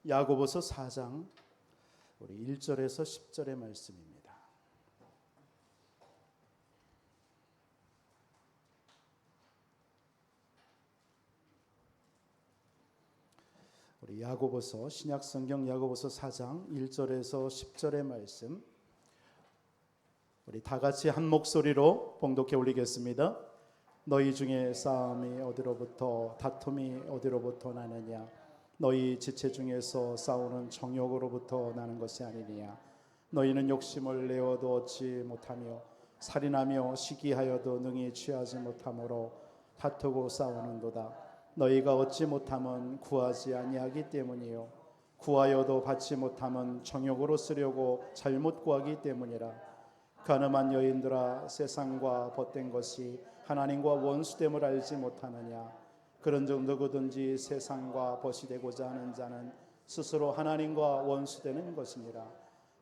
야고보서 4장 우리 1절에서 10절의 말씀입니다. 우리 야고보서 신약성경 야고보서 4장 1절에서 10절의 말씀 우리 다 같이 한 목소리로 봉독해 올리겠습니다. 너희 중에 싸움이 어디로부터 다툼이 어디로부터 나느냐? 너희 지체 중에서 싸우는 정욕으로부터 나는 것이 아니니야. 너희는 욕심을 내어도 얻지 못하며 살인하며 시기하여도 능히 취하지 못하므로 다투고 싸우는도다. 너희가 얻지 못함은 구하지 아니하기 때문이요 구하여도 받지 못함은 정욕으로 쓰려고 잘못 구하기 때문이라. 가늠한 여인들아, 세상과 벗된 것이 하나님과 원수됨을 알지 못하느냐? 그런즉 누구든지 세상과 벗이 되고자 하는 자는 스스로 하나님과 원수되는 것이니라.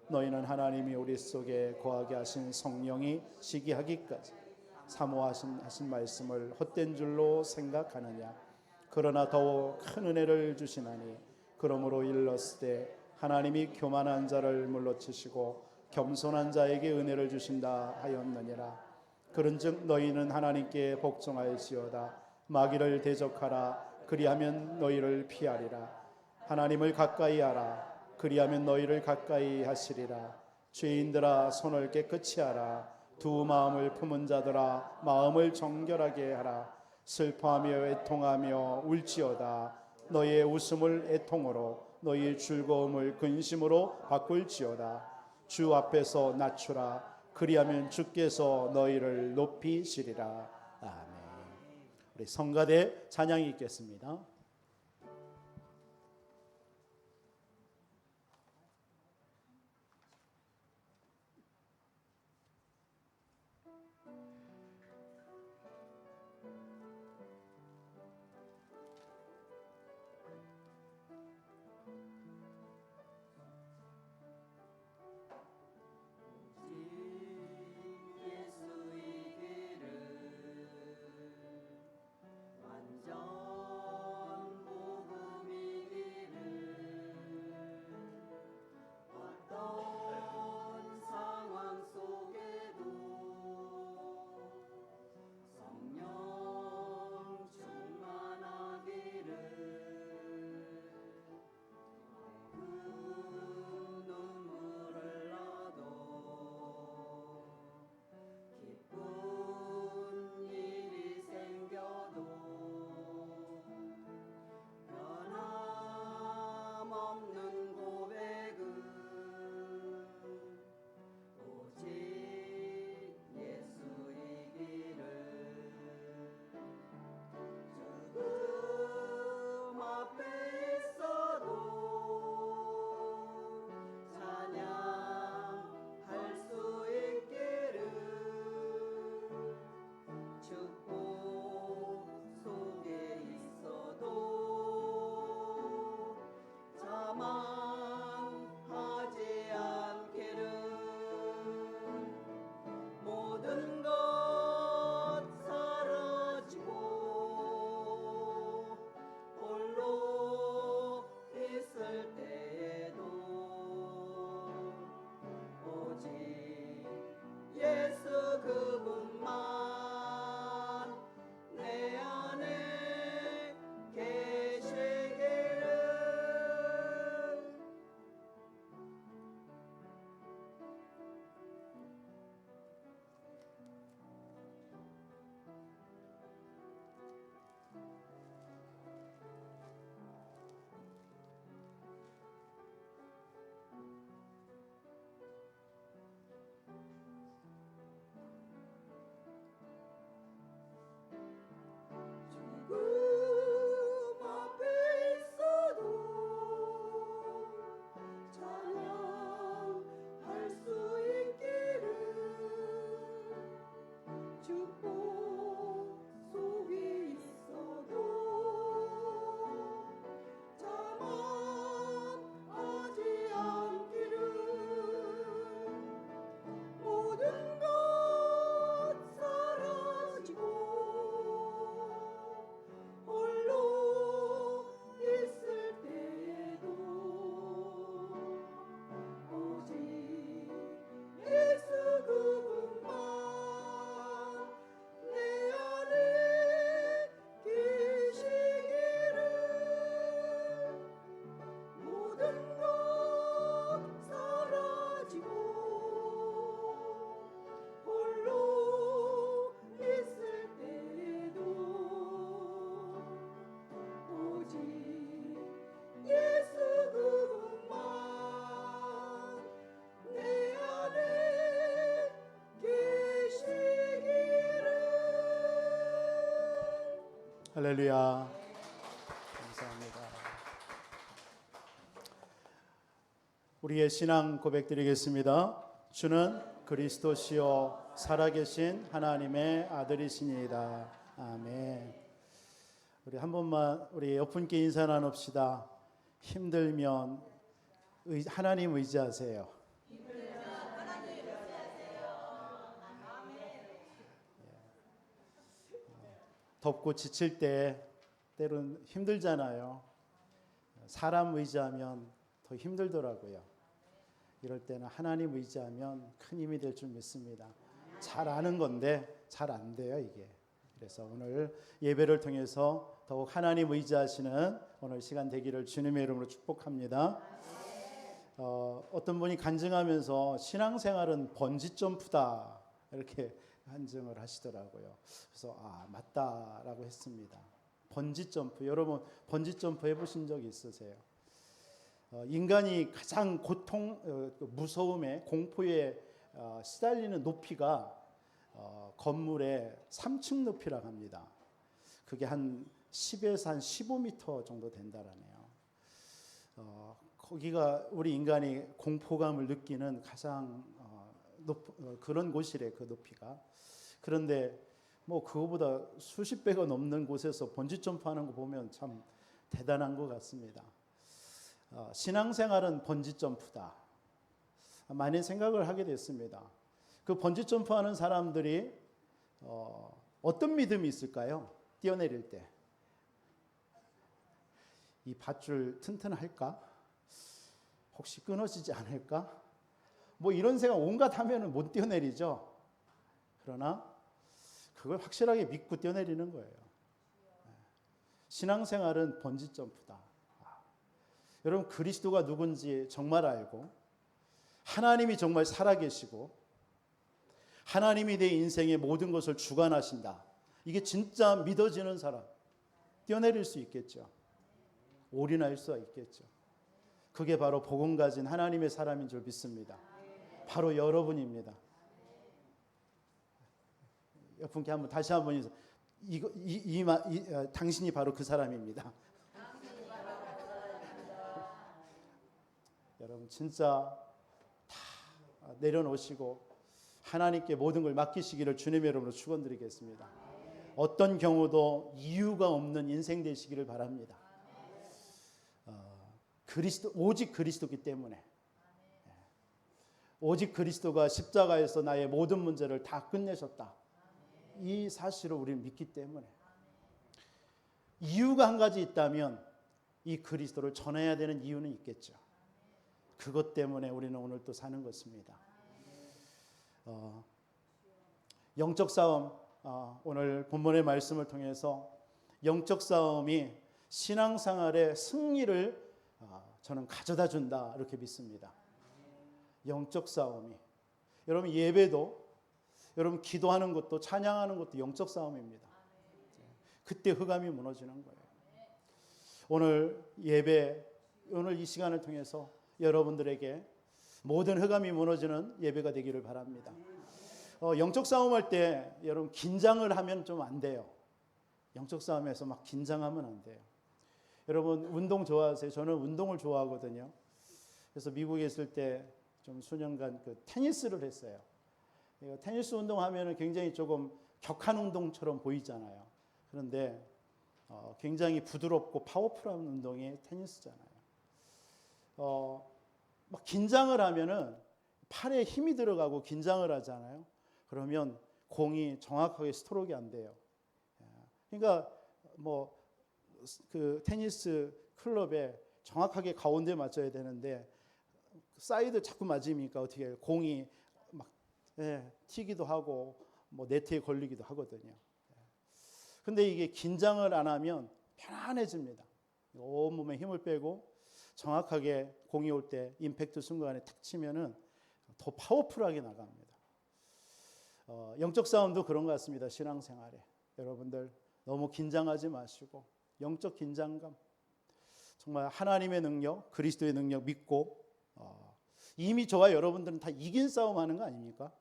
너희는 하나님이 우리 속에 거하게 하신 성령이 시기하기까지 사모하신 말씀을 헛된 줄로 생각하느냐? 그러나 더욱 큰 은혜를 주시나니 그러므로 일렀으되 하나님이 교만한 자를 물러치시고 겸손한 자에게 은혜를 주신다 하였느니라. 그런즉 너희는 하나님께 복종할지어다. 마귀를 대적하라. 그리하면 너희를 피하리라. 하나님을 가까이 하라. 그리하면 너희를 가까이 하시리라. 죄인들아, 손을 깨끗이 하라. 두 마음을 품은 자들아, 마음을 정결하게 하라. 슬퍼하며 애통하며 울지어다. 너희의 웃음을 애통으로, 너희의 즐거움을 근심으로 바꿀지어다. 주 앞에서 낮추라. 그리하면 주께서 너희를 높이시리라. 아멘. 우리 성가대 찬양이 있겠습니다. 할렐루야. 감사합니다. 우리의 신앙 고백드리겠습니다. 주는 그리스도시요 살아계신 하나님의 아들이시니이다. 아멘. 우리 한 번만 우리 옆분께 인사 나눕시다. 힘들면 하나님 의지하세요. 덥고 지칠 때 때론 힘들잖아요. 사람 의지하면 더 힘들더라고요. 이럴 때는 하나님 의지하면 큰 힘이 될 줄 믿습니다. 잘 아는 건데 잘 안 돼요, 이게. 그래서 오늘 예배를 통해서 더욱 하나님 의지하시는 오늘 시간 되기를 주님의 이름으로 축복합니다. 어떤 분이 간증하면서 신앙생활은 번지점프다 이렇게 간증을 하시더라고요. 그래서 맞다라고 했습니다. 번지점프, 여러분 번지점프 해보신 적 있으세요? 인간이 가장 무서움에 공포에 시달리는 높이가 건물의 3층 높이라고 합니다. 그게 한 10에서 한 15m 정도 된다라네요. 거기가 우리 인간이 공포감을 느끼는 가장 그런 곳이래, 그 높이가. 그런데 뭐 그거보다 수십 배가 넘는 곳에서 번지 점프하는 거 보면 참 대단한 것 같습니다. 신앙생활은 번지 점프다. 많이 생각을 하게 됐습니다. 그 번지 점프하는 사람들이 어떤 믿음이 있을까요? 뛰어내릴 때 이 밧줄 튼튼할까? 혹시 끊어지지 않을까? 뭐 이런 생각 온갖 하면은 못 뛰어내리죠. 그러나 그걸 확실하게 믿고 뛰어내리는 거예요. 신앙생활은 번지 점프다. 여러분 그리스도가 누군지 정말 알고 하나님이 정말 살아계시고 하나님이 내 인생의 모든 것을 주관하신다. 이게 진짜 믿어지는 사람 뛰어내릴 수 있겠죠. 올인할 수 있겠죠. 그게 바로 복음 가진 하나님의 사람인 줄 믿습니다. 바로 여러분입니다. 옆분께 한번 다시 한번 인사. 당신이 바로 그 사람입니다. 여러분 진짜 다 내려놓으시고 하나님께 모든 걸 맡기시기를 주님의 이름으로 축원드리겠습니다. 어떤 경우도 이유가 없는 인생 되시기를 바랍니다. 오직 그리스도기 때문에 오직 그리스도가 십자가에서 나의 모든 문제를 다 끝내셨다. 이 사실을 우리는 믿기 때문에 이유가 한 가지 있다면 이 그리스도를 전해야 되는 이유는 있겠죠. 그것 때문에 우리는 오늘 또 사는 것입니다. 영적 싸움, 오늘 본문의 말씀을 통해서 영적 싸움이 신앙생활의 승리를 저는 가져다 준다 이렇게 믿습니다. 영적 싸움이. 여러분 예배도 여러분 기도하는 것도 찬양하는 것도 영적 싸움입니다. 그때 흑암이 무너지는 거예요. 오늘 예배, 오늘 이 시간을 통해서 여러분들에게 모든 흑암이 무너지는 예배가 되기를 바랍니다. 영적 싸움할 때 여러분 긴장을 하면 좀 안 돼요. 영적 싸움에서 막 긴장하면 안 돼요. 여러분 운동 좋아하세요? 저는 운동을 좋아하거든요. 그래서 미국에 있을 때 좀 수년간 그 테니스를 했어요. 테니스 운동하면은 굉장히 조금 격한 운동처럼 보이잖아요. 그런데 굉장히 부드럽고 파워풀한 운동이 테니스잖아요. 막 긴장을 하면은 팔에 힘이 들어가고 긴장을 하잖아요. 그러면 공이 정확하게 스트로크가 안 돼요. 그러니까 뭐 그 테니스 클럽에 정확하게 가운데 맞춰야 되는데 사이드 자꾸 맞으니까 어떻게 해요? 공이 막 튀기도 하고 뭐 네트에 걸리기도 하거든요. 근데 이게 긴장을 안 하면 편안해집니다. 온몸에 힘을 빼고 정확하게 공이 올 때 임팩트 순간에 탁 치면은 더 파워풀하게 나갑니다. 영적 싸움도 그런 것 같습니다. 신앙생활에 여러분들 너무 긴장하지 마시고 영적 긴장감, 정말 하나님의 능력, 그리스도의 능력 믿고 이미 저와 여러분들은 다 이긴 싸움하는 거 아닙니까?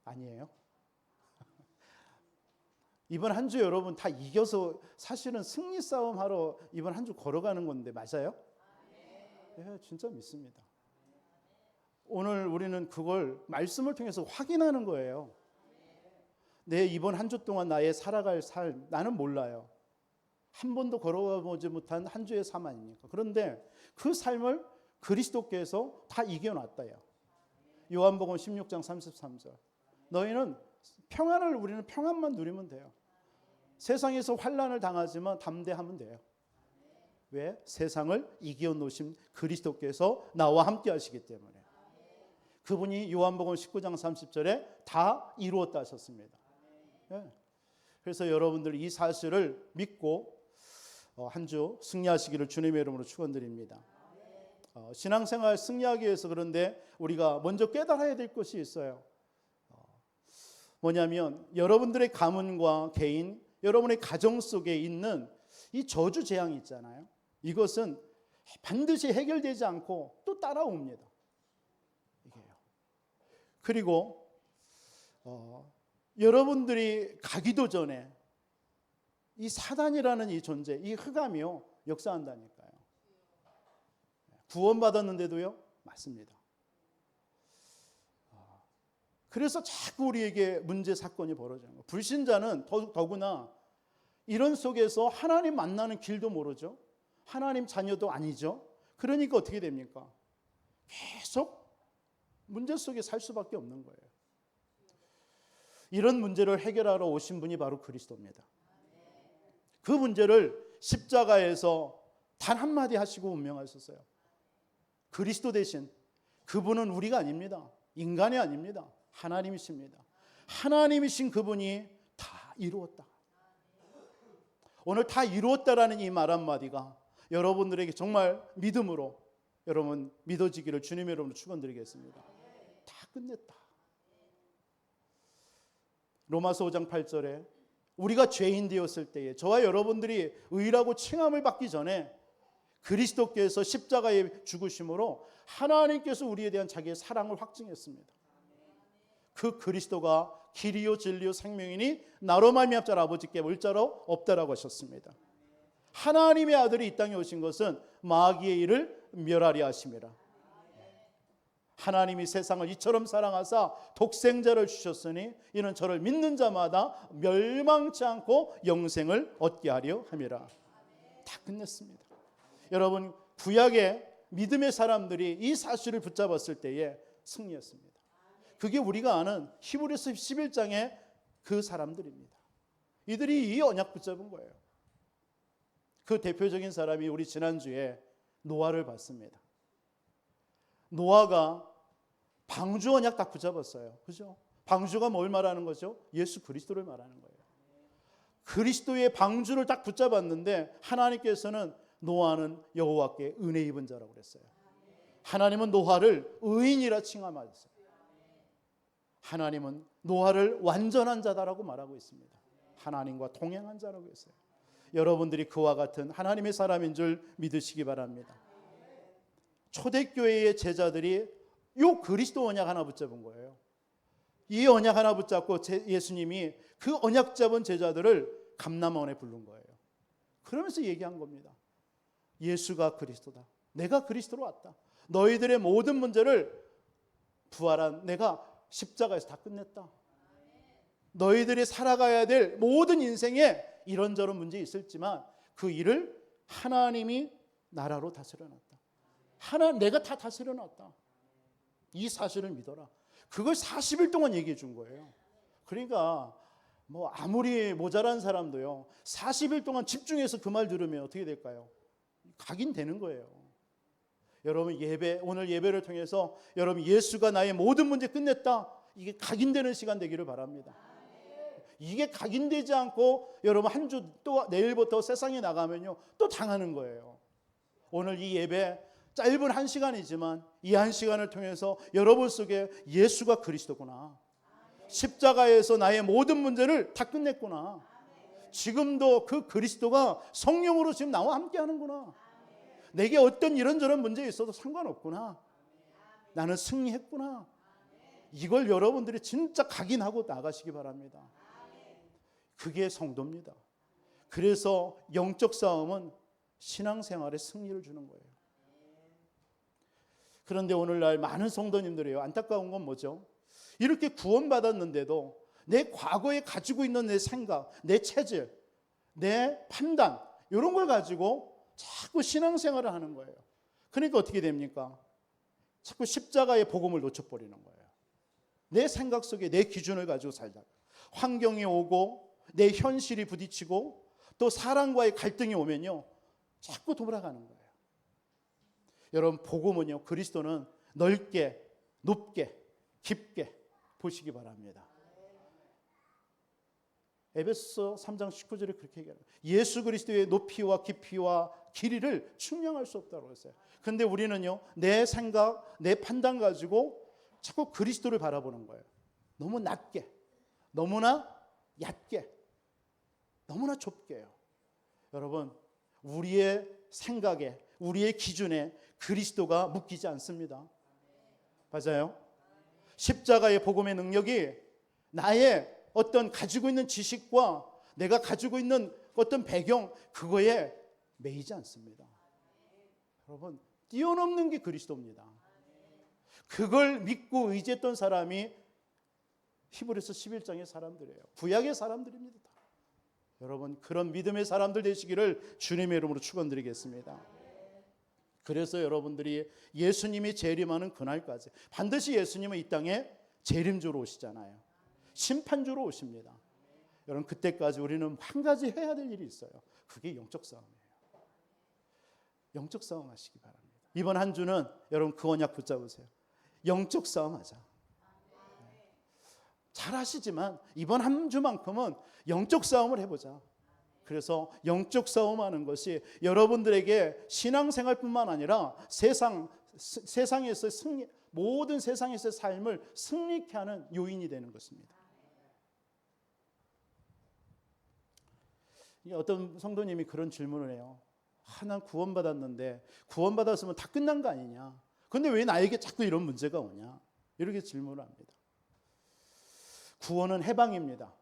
아니에요? 이번 한 주 여러분 다 이겨서 사실은 승리 싸움 하러 이번 한 주 걸어가는 건데 맞아요? 네, 진짜 믿습니다. 오늘 우리는 그걸 말씀을 통해서 확인하는 거예요. 내 이번 한 주 동안 나의 살아갈 삶 나는 몰라요. 한 번도 걸어가 보지 못한 한 주의 삶 아닙니까? 그런데 그 삶을 그리스도께서 다 이겨놨다요. 요한복음 16장 33절. 너희는 평안을 우리는 평안만 누리면 돼요. 세상에서 환난을 당하지만 담대하면 돼요. 왜? 세상을 이겨놓으신 그리스도께서 나와 함께 하시기 때문에. 그분이 요한복음 19장 30절에 다 이루었다 하셨습니다. 네. 그래서 여러분들 이 사실을 믿고 한 주 승리하시기를 주님의 이름으로 축원드립니다. 신앙생활 승리하기 위해서 그런데 우리가 먼저 깨달아야 될 것이 있어요. 뭐냐면 여러분들의 가문과 개인, 여러분의 가정 속에 있는 이 저주 재앙이 있잖아요. 이것은 반드시 해결되지 않고 또 따라옵니다. 이게요. 그리고 여러분들이 가기도 전에 이 사단이라는 이 존재, 이 흑암이요 역사한다니까요. 구원받았는데도요? 맞습니다. 그래서 자꾸 우리에게 문제 사건이 벌어지는 거예요. 불신자는 더구나 이런 속에서 하나님 만나는 길도 모르죠. 하나님 자녀도 아니죠. 그러니까 어떻게 됩니까? 계속 문제 속에 살 수밖에 없는 거예요. 이런 문제를 해결하러 오신 분이 바로 그리스도입니다. 그 문제를 십자가에서 단 한마디 하시고 운명하셨어요. 그리스도 대신 그분은 우리가 아닙니다. 인간이 아닙니다. 하나님이십니다. 하나님이신 그분이 다 이루었다. 오늘 다 이루었다라는 이 말 한마디가 여러분들에게 정말 믿음으로 여러분 믿어지기를 주님의 이름으로 축원드리겠습니다. 다 끝냈다. 로마서 5장 8절에 우리가 죄인 되었을 때에 저와 여러분들이 의라고 칭함을 받기 전에 그리스도께서 십자가에 죽으심으로 하나님께서 우리에 대한 자기의 사랑을 확증했습니다. 그 그리스도가 길이요 진리요 생명이니 나로 말미암자 아버지께 물자로 없다라고 하셨습니다. 하나님의 아들이 이 땅에 오신 것은 마귀의 일을 멸하려 하심이라. 하나님이 세상을 이처럼 사랑하사 독생자를 주셨으니 이는 저를 믿는 자마다 멸망치 않고 영생을 얻게 하려 함이라. 다 끝냈습니다. 여러분 구약의 믿음의 사람들이 이 사실을 붙잡았을 때에 승리했습니다. 그게 우리가 아는 히브리서 11장의 그 사람들입니다. 이들이 이 언약 붙잡은 거예요. 그 대표적인 사람이 우리 지난주에 노아를 봤습니다. 노아가 방주 언약 딱 붙잡았어요. 그죠? 방주가 뭘 말하는 거죠? 예수 그리스도를 말하는 거예요. 그리스도의 방주를 딱 붙잡았는데 하나님께서는 노아는 여호와께 은혜 입은 자라고 그랬어요. 하나님은 노아를 의인이라 칭함하셨어요. 하나님은 노아를 완전한 자다라고 말하고 있습니다. 하나님과 동행한 자라고 했어요. 여러분들이 그와 같은 하나님의 사람인 줄 믿으시기 바랍니다. 초대교회의 제자들이 요 그리스도 언약 하나 붙잡은 거예요. 이 언약 하나 붙잡고 예수님이 그 언약 잡은 제자들을 감람원에 부른 거예요. 그러면서 얘기한 겁니다. 예수가 그리스도다. 내가 그리스도로 왔다. 너희들의 모든 문제를 부활한 내가 십자가에서 다 끝냈다. 너희들이 살아가야 될 모든 인생에 이런저런 문제 있을지만 그 일을 하나님이 나라로 다스려놨다. 내가 다 다스려놨다. 이 사실을 믿어라. 그걸 40일 동안 얘기해 준 거예요. 그러니까 뭐 아무리 모자란 사람도요 40일 동안 집중해서 그 말 들으면 어떻게 될까요? 각인되는 거예요. 여러분 오늘 예배를 통해서 여러분 예수가 나의 모든 문제 끝냈다. 이게 각인되는 시간 되기를 바랍니다. 이게 각인되지 않고 여러분 한 주 또 내일부터 세상에 나가면요 또 당하는 거예요. 오늘 이 예배 짧은 한 시간이지만 이 한 시간을 통해서 여러분 속에 예수가 그리스도구나. 십자가에서 나의 모든 문제를 다 끝냈구나. 지금도 그 그리스도가 성령으로 지금 나와 함께 하는구나. 내게 어떤 이런저런 문제 있어도 상관없구나. 나는 승리했구나. 이걸 여러분들이 진짜 각인하고 나가시기 바랍니다. 그게 성도입니다. 그래서 영적 싸움은 신앙생활에 승리를 주는 거예요. 그런데 오늘날 많은 성도님들이요, 안타까운 건 뭐죠? 이렇게 구원받았는데도 내 과거에 가지고 있는 내 생각, 내 체질, 내 판단, 이런 걸 가지고 자꾸 신앙생활을 하는 거예요. 그러니까 어떻게 됩니까? 자꾸 십자가의 복음을 놓쳐버리는 거예요. 내 생각 속에 내 기준을 가지고 살다가 환경이 오고 내 현실이 부딪히고 또 사람과의 갈등이 오면요, 자꾸 돌아가는 거예요. 여러분, 복음은요, 그리스도는 넓게, 높게, 깊게 보시기 바랍니다. 에베소서 3장 19절에 그렇게 얘기합니다. 예수 그리스도의 높이와 깊이와 길이를 측량할 수 없다고 했어요. 그런데 우리는요, 내 생각, 내 판단 가지고 자꾸 그리스도를 바라보는 거예요. 너무 낮게, 너무나 얕게, 너무나 좁게요. 여러분, 우리의 생각에, 우리의 기준에 그리스도가 묶이지 않습니다. 맞아요? 십자가의 복음의 능력이 나의 어떤 가지고 있는 지식과 내가 가지고 있는 어떤 배경, 그거에 매이지 않습니다. 여러분, 뛰어넘는 게 그리스도입니다. 그걸 믿고 의지했던 사람이 히브리서 11장의 사람들이에요. 구약의 사람들입니다. 여러분, 그런 믿음의 사람들 되시기를 주님의 이름으로 축원드리겠습니다. 그래서 여러분들이 예수님이 재림하는 그날까지 반드시 예수님은 이 땅에 재림주로 오시잖아요. 심판주로 오십니다. 여러분, 그때까지 우리는 한 가지 해야 될 일이 있어요. 그게 영적 싸움이에요. 영적 싸움 하시기 바랍니다. 이번 한 주는 여러분 그 언약 붙잡으세요. 영적 싸움 하자. 잘 하시지만 이번 한 주만큼은 영적 싸움을 해보자. 그래서 영적 싸움하는 것이 여러분들에게 신앙생활뿐만 아니라 세상에서 승리, 모든 세상에서의 삶을 승리케 하는 요인이 되는 것입니다. 어떤 성도님이 그런 질문을 해요. 난 구원받았는데 구원받았으면 다 끝난 거 아니냐? 근데 왜 나에게 자꾸 이런 문제가 오냐? 이렇게 질문을 합니다. 구원은 해방입니다.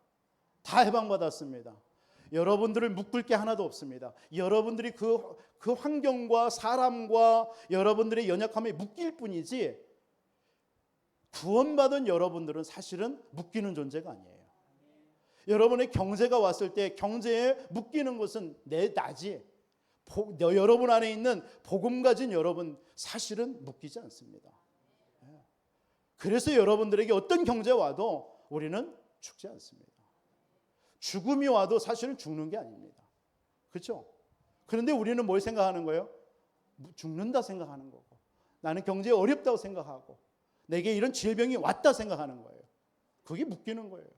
다 해방받았습니다. 여러분들을 묶을 게 하나도 없습니다. 여러분들이 그 환경과 사람과 여러분들의 연약함에 묶일 뿐이지, 구원받은 여러분들은 사실은 묶이는 존재가 아니에요. 여러분의 경제가 왔을 때 경제에 묶이는 것은 나지, 여러분 안에 있는 복음 가진 여러분 사실은 묶이지 않습니다. 그래서 여러분들에게 어떤 경제가 와도 우리는 죽지 않습니다. 죽음이 와도 사실은 죽는 게 아닙니다. 그렇죠? 그런데 우리는 뭘 생각하는 거예요? 죽는다 생각하는 거고, 나는 경제가 어렵다고 생각하고, 내게 이런 질병이 왔다 생각하는 거예요. 그게 묶이는 거예요.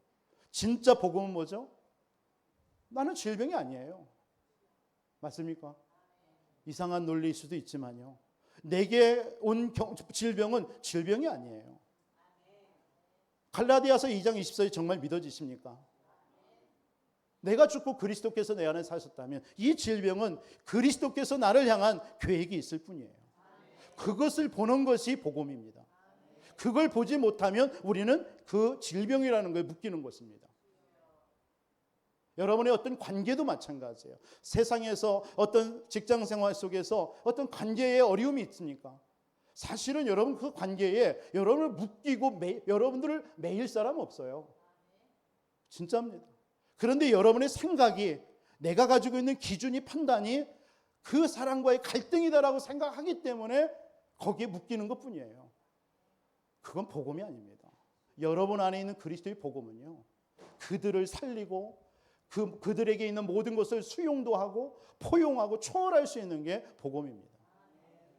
진짜 복음은 뭐죠? 나는 질병이 아니에요. 맞습니까? 이상한 논리일 수도 있지만요, 내게 온 질병은 질병이 아니에요. 갈라디아서 2장 24절 정말 믿어지십니까? 내가 죽고 그리스도께서 내 안에 사셨다면 이 질병은 그리스도께서 나를 향한 계획이 있을 뿐이에요. 그것을 보는 것이 복음입니다. 그걸 보지 못하면 우리는 그 질병이라는 거에 묶이는 것입니다. 여러분의 어떤 관계도 마찬가지예요. 세상에서 어떤 직장 생활 속에서 어떤 관계에 어려움이 있습니까? 사실은 여러분 그 관계에 여러분을 묶이고 여러분들을 매일 사람 없어요. 진짜입니다. 그런데 여러분의 생각이, 내가 가지고 있는 기준이, 판단이 그 사람과의 갈등이다라고 생각하기 때문에 거기에 묶이는 것뿐이에요. 그건 복음이 아닙니다. 여러분 안에 있는 그리스도의 복음은요, 그들을 살리고 그들에게 있는 모든 것을 수용도 하고 포용하고 초월할 수 있는 게 복음입니다.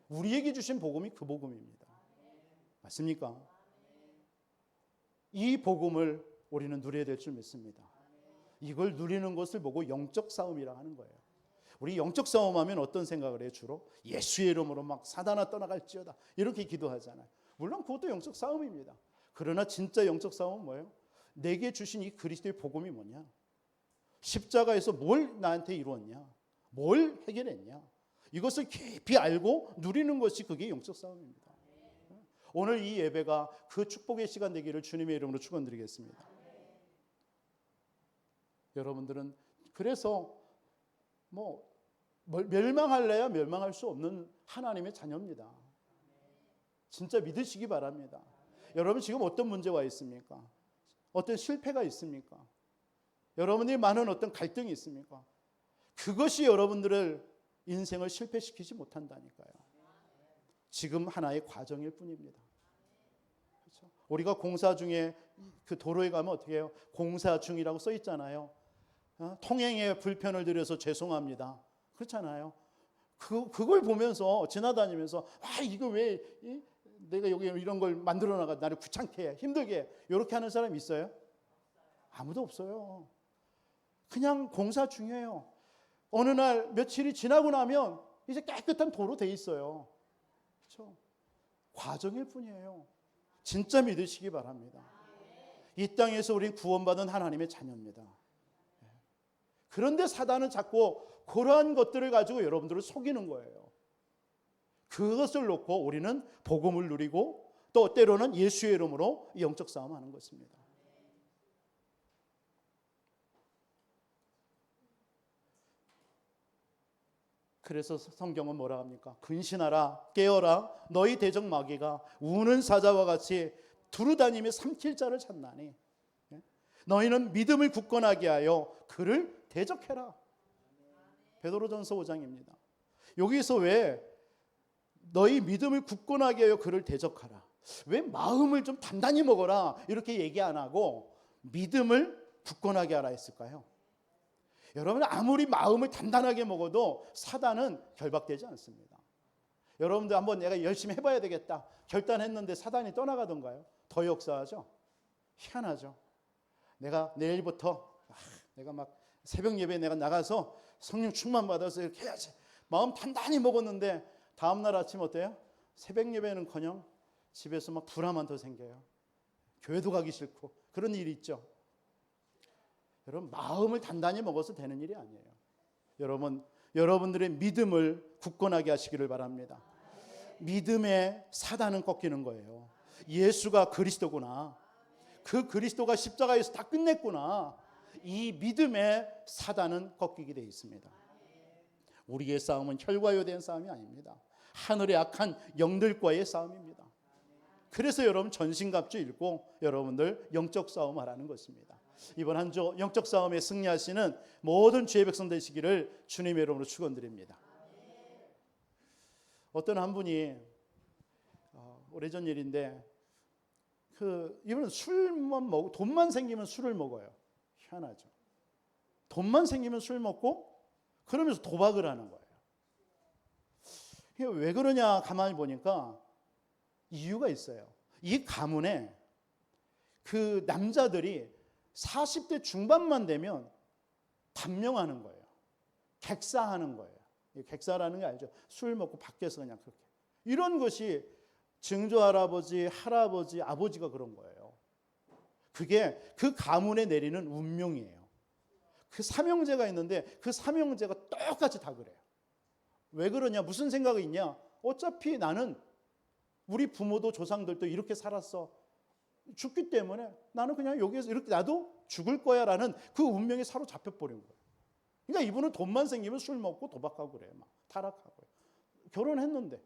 우리에게 주신 복음이 그 복음입니다. 맞습니까? 이 복음을 우리는 누려야 될 줄 믿습니다. 이걸 누리는 것을 보고 영적 싸움이라 하는 거예요. 우리 영적 싸움하면 어떤 생각을 해요? 주로 예수의 이름으로 막 사단아 떠나갈지어다 이렇게 기도하잖아요. 물론 그것도 영적 싸움입니다. 그러나 진짜 영적 싸움은 뭐예요? 내게 주신 이 그리스도의 복음이 뭐냐? 십자가에서 뭘 나한테 이루었냐? 뭘 해결했냐? 이것을 깊이 알고 누리는 것이 그게 영적 싸움입니다. 오늘 이 예배가 그 축복의 시간 되기를 주님의 이름으로 축원드리겠습니다. 여러분들은 그래서 뭐 멸망할래야 멸망할 수 없는 하나님의 자녀입니다. 진짜 믿으시기 바랍니다. 여러분 지금 어떤 문제가 있습니까? 어떤 실패가 있습니까? 여러분이 많은 어떤 갈등이 있습니까? 그것이 여러분들을 인생을 실패시키지 못한다니까요. 지금 하나의 과정일 뿐입니다. 그렇죠? 우리가 공사 중에 그 도로에 가면 어떻게 해요? 공사 중이라고 써 있잖아요. 통행에 불편을 드려서 죄송합니다. 그렇잖아요. 그걸 보면서 지나다니면서 이거 왜 내가 여기 이런 걸 만들어 나가 나를 귀찮게 해, 힘들게 해. 이렇게 하는 사람이 있어요? 아무도 없어요. 그냥 공사 중이에요. 어느 날 며칠이 지나고 나면 이제 깨끗한 도로 돼 있어요. 그렇죠? 과정일 뿐이에요. 진짜 믿으시기 바랍니다. 이 땅에서 우리는 구원받은 하나님의 자녀입니다. 그런데 사단은 자꾸 그러한 것들을 가지고 여러분들을 속이는 거예요. 그것을 놓고 우리는 복음을 누리고 또 때로는 예수의 이름으로 영적 싸움하는 것입니다. 그래서 성경은 뭐라 합니까? 근신하라, 깨어라, 너희 대적 마귀가 우는 사자와 같이 두루다니며 삼킬 자를 찾나니 너희는 믿음을 굳건하게 하여 그를 대적해라. 베드로전서 5장입니다. 여기서 왜 너희 믿음을 굳건하게 하여 그를 대적하라. 왜 마음을 좀 단단히 먹어라 이렇게 얘기 안 하고 믿음을 굳건하게 하라 했을까요? 여러분 아무리 마음을 단단하게 먹어도 사단은 결박되지 않습니다. 여러분들 한번 내가 열심히 해봐야 되겠다 결단했는데 사단이 떠나가던가요? 더 역사하죠. 희한하죠. 내가 내일부터 내가 막 새벽 예배에 내가 나가서 성령 충만 받아서 이렇게 해야지. 마음 단단히 먹었는데 다음날 아침 어때요? 새벽 예배는커녕 집에서 막 불화만 더 생겨요. 교회도 가기 싫고 그런 일이 있죠. 여러분 마음을 단단히 먹어서 되는 일이 아니에요. 여러분들의 믿음을 굳건하게 하시기를 바랍니다. 믿음에 사단은 꺾이는 거예요. 예수가 그리스도구나. 그 그리스도가 십자가에서 다 끝냈구나. 이 믿음에 사단은 꺾이게 되어 있습니다. 우리의 싸움은 혈과 육에 대한 싸움이 아닙니다. 하늘의 악한 영들과의 싸움입니다. 그래서 여러분 전신갑주 읽고 여러분들 영적 싸움 하라는 것입니다. 이번 한 주 영적 싸움에 승리하시는 모든 주의 백성 되시기를 주님의 이름으로 축원드립니다. 어떤 한 분이 오래전 일인데 이분은 술만 먹고 돈만 생기면 술을 먹어요. 희한하죠. 돈만 생기면 술 먹고 그러면서 도박을 하는 거예요. 이게 왜 그러냐 가만히 보니까 이유가 있어요. 이 가문에 그 남자들이 40대 중반만 되면 단명하는 거예요. 객사하는 거예요. 객사라는 게 알죠? 술 먹고 밖에서 그냥 그렇게. 이런 것이 증조할아버지, 할아버지, 아버지가 그런 거예요. 그게 그 가문에 내리는 운명이에요. 그 삼형제가 있는데 그 삼형제가 똑같이 다 그래요. 왜 그러냐? 무슨 생각이 있냐? 어차피 나는 우리 부모도 조상들도 이렇게 살았어. 죽기 때문에 나는 그냥 여기에서 이렇게 나도 죽을 거야 라는 그 운명에 사로잡혀 버린 거예요. 그러니까 이분은 돈만 생기면 술 먹고 도박하고 그래요. 막 타락하고요. 결혼했는데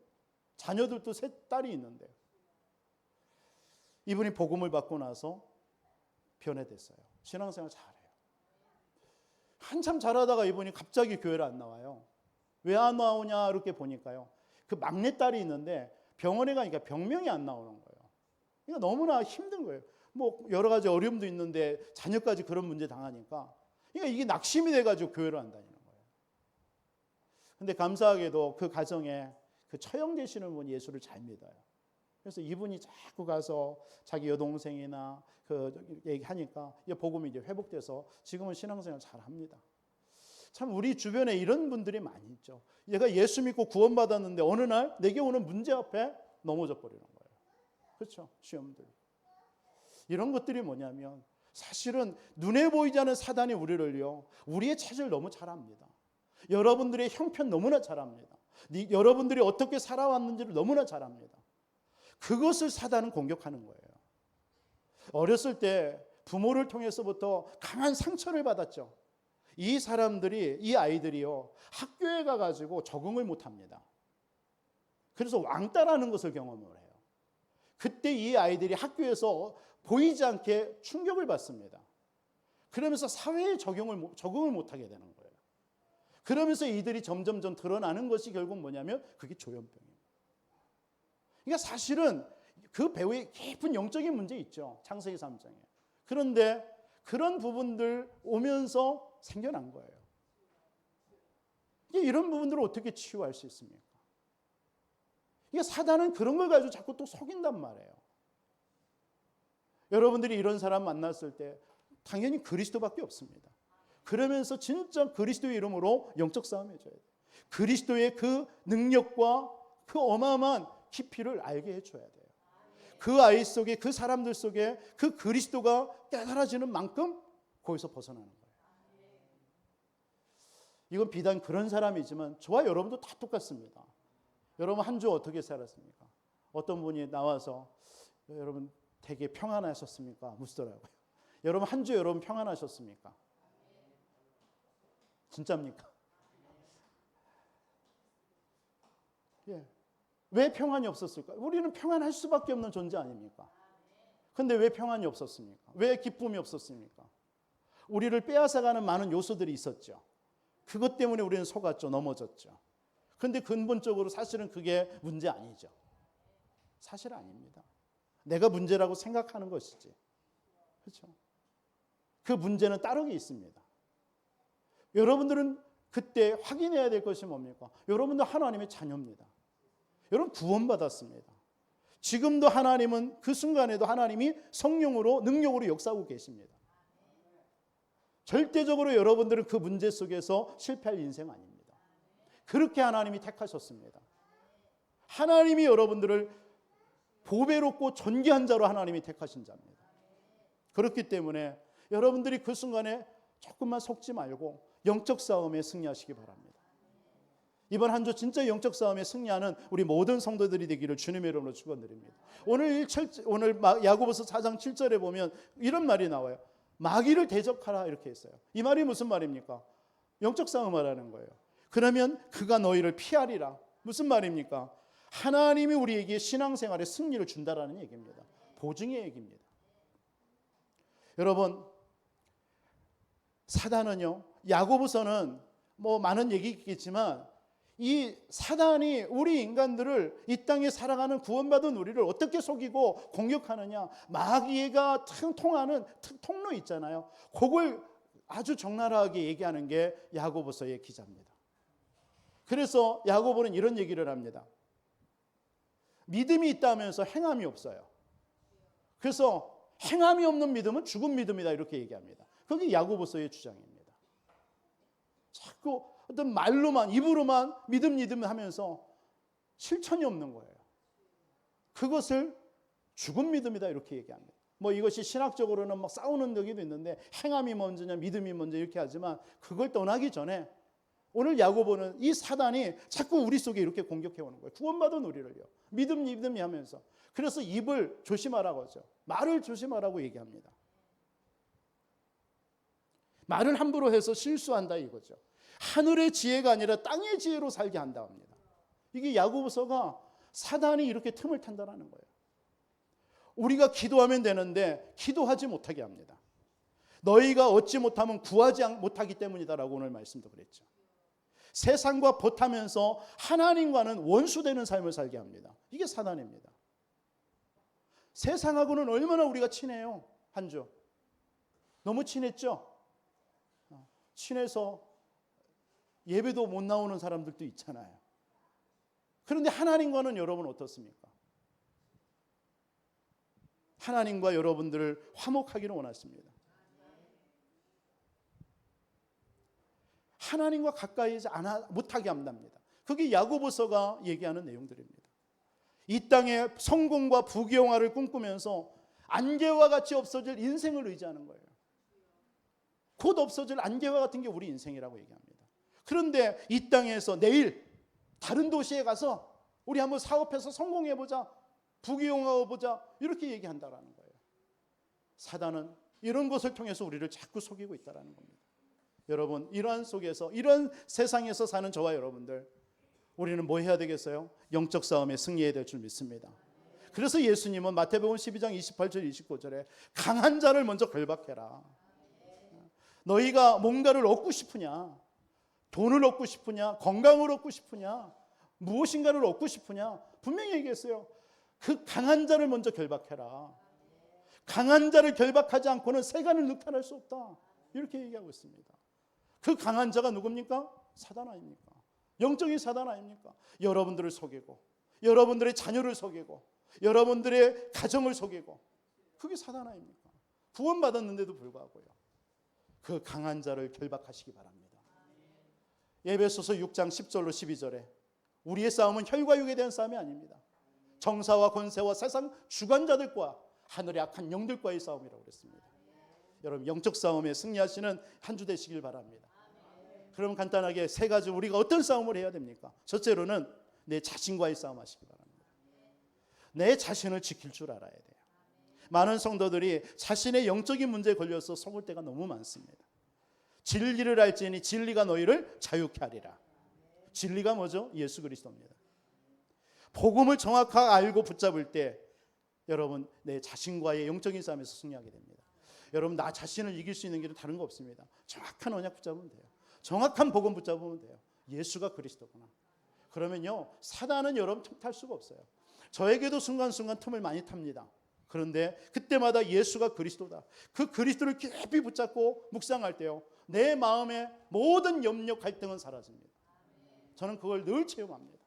자녀들도 셋 딸이 있는데 이분이 복음을 받고 나서 변해됐어요. 신앙생활 잘해요. 한참 잘하다가 이분이 갑자기 교회를 안 나와요. 왜 안 나오냐 이렇게 보니까요. 그 막내딸이 있는데 병원에 가니까 병명이 안 나오는 거예요. 그러니까 너무나 힘든 거예요. 뭐 여러 가지 어려움도 있는데 자녀까지 그런 문제 당하니까 그러니까 이게 낙심이 돼가지고 교회를 안 다니는 거예요. 근데 감사하게도 그 가정에 그 처형되시는 분이 예수를 잘 믿어요. 그래서 이분이 자꾸 가서 자기 여동생이나 그 얘기하니까 복음이 이제 회복돼서 지금은 신앙생활 잘 합니다. 참 우리 주변에 이런 분들이 많이 있죠. 얘가 예수 믿고 구원받았는데 어느 날 내게 오는 문제 앞에 넘어져 버리는 거예요. 그렇죠? 시험들. 이런 것들이 뭐냐면 사실은 눈에 보이지 않는 사단이 우리를요. 우리의 체질 너무 잘 압니다. 여러분들의 형편 너무나 잘 압니다. 여러분들이 어떻게 살아왔는지를 너무나 잘 압니다. 그것을 사단은 공격하는 거예요. 어렸을 때 부모를 통해서부터 강한 상처를 받았죠. 이 사람들이, 이 아이들이요, 학교에 가가지고 적응을 못합니다. 그래서 왕따라는 것을 경험을 해요. 그때 이 아이들이 학교에서 보이지 않게 충격을 받습니다. 그러면서 사회에 적응을 못하게 되는 거예요. 그러면서 이들이 점점 드러나는 것이 결국 뭐냐면 그게 조현병이에요. 그러니까 사실은 그 배우의 깊은 영적인 문제 있죠. 창세기 3장에. 그런데 그런 부분들 오면서 생겨난 거예요. 이런 부분들을 어떻게 치유할 수 있습니까? 이게 사단은 그런 걸 가지고 자꾸 또 속인단 말이에요. 여러분들이 이런 사람 만났을 때 당연히 그리스도밖에 없습니다. 그러면서 진짜 그리스도의 이름으로 영적 싸움 해줘야 돼요. 그리스도의 그 능력과 그 어마어마한 깊이를 알게 해줘야 돼요. 그 아이 속에, 그 사람들 속에 그 그리스도가 깨달아지는 만큼 거기서 벗어나는 거예요. 이건 비단 그런 사람이지만 저와 여러분도 다 똑같습니다. 여러분 한 주 어떻게 살았습니까? 어떤 분이 나와서 여러분 되게 평안하셨습니까? 묻더라고요. 여러분 한 주 여러분 평안하셨습니까? 진짜입니까? 예. 왜 평안이 없었을까? 우리는 평안할 수밖에 없는 존재 아닙니까? 근데 왜 평안이 없었습니까? 왜 기쁨이 없었습니까? 우리를 빼앗아가는 많은 요소들이 있었죠. 그것 때문에 우리는 속았죠. 넘어졌죠. 근데 근본적으로 사실은 그게 문제 아니죠. 사실 아닙니다. 내가 문제라고 생각하는 것이지. 그렇죠? 그 문제는 다른 게 있습니다. 여러분들은 그때 확인해야 될 것이 뭡니까? 여러분도 하나님의 자녀입니다. 여러분 구원받았습니다. 지금도 하나님은 그 순간에도 하나님이 성령으로 능력으로 역사하고 계십니다. 절대적으로 여러분들은 그 문제 속에서 실패할 인생 아닙니다. 그렇게 하나님이 택하셨습니다. 하나님이 여러분들을 보배롭고 존귀한 자로 하나님이 택하신 자입니다. 그렇기 때문에 여러분들이 그 순간에 조금만 속지 말고 영적 싸움에 승리하시기 바랍니다. 이번 한 주 진짜 영적 싸움에 승리하는 우리 모든 성도들이 되기를 주님의 이름으로 축원드립니다. 오늘 야고보서 4장 7절에 보면 이런 말이 나와요. 마귀를 대적하라 이렇게 했어요. 이 말이 무슨 말입니까? 영적 싸움을 하는 거예요. 그러면 그가 너희를 피하리라. 무슨 말입니까? 하나님이 우리에게 신앙생활에 승리를 준다라는 얘기입니다. 보증의 얘기입니다. 여러분, 사단은요, 야고보서는 뭐 많은 얘기 있겠지만 이 사단이 우리 인간들을 이 땅에 살아가는 구원받은 우리를 어떻게 속이고 공격하느냐, 마귀가 통하는 통로 있잖아요. 그걸 아주 적나라하게 얘기하는 게 야고보서의 기자입니다. 그래서 야고보는 이런 얘기를 합니다. 믿음이 있다면서 행함이 없어요. 그래서 행함이 없는 믿음은 죽은 믿음이다 이렇게 얘기합니다. 그게 야고보서의 주장입니다. 자꾸 어떤 말로만 입으로만 믿음 하면서 실천이 없는 거예요. 그것을 죽은 믿음이다 이렇게 얘기합니다. 뭐 이것이 신학적으로는 막 싸우는 적도 있는데 행함이 먼저냐 믿음이 먼저 이렇게 하지만 그걸 떠나기 전에 오늘 야고보는 이 사단이 자꾸 우리 속에 이렇게 공격해 오는 거예요. 구원받은 우리를요. 믿음이 하면서. 그래서 입을 조심하라고 하죠. 말을 조심하라고 얘기합니다. 말을 함부로 해서 실수한다 이거죠. 하늘의 지혜가 아니라 땅의 지혜로 살게 한다 합니다. 이게 야고보서가 사단이 이렇게 틈을 탄다는 거예요. 우리가 기도하면 되는데 기도하지 못하게 합니다. 너희가 얻지 못하면 구하지 못하기 때문이다라고 오늘 말씀도 그랬죠. 세상과 벗하면서 하나님과는 원수되는 삶을 살게 합니다. 이게 사단입니다. 세상하고는 얼마나 우리가 친해요. 한 주. 너무 친했죠? 친해서 예배도 못 나오는 사람들도 있잖아요. 그런데 하나님과는 여러분 어떻습니까? 하나님과 여러분들을 화목하기를 원하십니다. 하나님과 가까이 못하게 한답니다. 그게 야고보서가 얘기하는 내용들입니다. 이 땅에 성공과 부귀영화를 꿈꾸면서 안개와 같이 없어질 인생을 의지하는 거예요. 곧 없어질 안개와 같은 게 우리 인생이라고 얘기합니다. 그런데 이 땅에서 내일 다른 도시에 가서 우리 한번 사업해서 성공해보자, 부귀영화해보자 이렇게 얘기한다라는 거예요. 사단은 이런 것을 통해서 우리를 자꾸 속이고 있다는 겁니다. 여러분, 이러한 속에서, 이런 세상에서 사는 저와 여러분들, 우리는 뭐 해야 되겠어요? 영적 싸움에 승리해야 될 줄 믿습니다. 그래서 예수님은 마태복음 12장 28절 29절에 강한 자를 먼저 결박해라. 너희가 뭔가를 얻고 싶으냐? 돈을 얻고 싶으냐? 건강을 얻고 싶으냐? 무엇인가를 얻고 싶으냐? 분명히 얘기했어요. 그 강한 자를 먼저 결박해라. 강한 자를 결박하지 않고는 세간을 늑탈할 수 없다. 이렇게 얘기하고 있습니다. 그 강한 자가 누굽니까? 사단 아닙니까? 영적인 사단 아닙니까? 여러분들을 속이고, 여러분들의 자녀를 속이고, 여러분들의 가정을 속이고, 그게 사단 아닙니까? 구원받았는데도 불구하고요. 그 강한 자를 결박하시기 바랍니다. 에베소서 6장 10절로 12절에 우리의 싸움은 혈과 육에 대한 싸움이 아닙니다. 정사와 권세와 세상 주관자들과 하늘의 악한 영들과의 싸움이라고 그랬습니다. 여러분, 영적 싸움에 승리하시는 한 주 되시길 바랍니다. 그럼 간단하게 세 가지 우리가 어떤 싸움을 해야 됩니까? 첫째로는 내 자신과의 싸움 하시기 바랍니다. 내 자신을 지킬 줄 알아야 돼요. 많은 성도들이 자신의 영적인 문제에 걸려서 속을 때가 너무 많습니다. 진리를 알지니 진리가 너희를 자유케 하리라. 진리가 뭐죠? 예수 그리스도입니다. 복음을 정확하게 알고 붙잡을 때 여러분, 내 자신과의 영적인 싸움에서 승리하게 됩니다. 여러분, 나 자신을 이길 수 있는 길은 다른 거 없습니다. 정확한 언약 붙잡으면 돼요. 정확한 복음 붙잡으면 돼요. 예수가 그리스도구나. 그러면요, 사단은 여러분 틈탈 수가 없어요. 저에게도 순간순간 틈을 많이 탑니다. 그런데 그때마다 예수가 그리스도다. 그 그리스도를 깊이 붙잡고 묵상할 때요, 내 마음의 모든 염려, 갈등은 사라집니다. 저는 그걸 늘 체험합니다.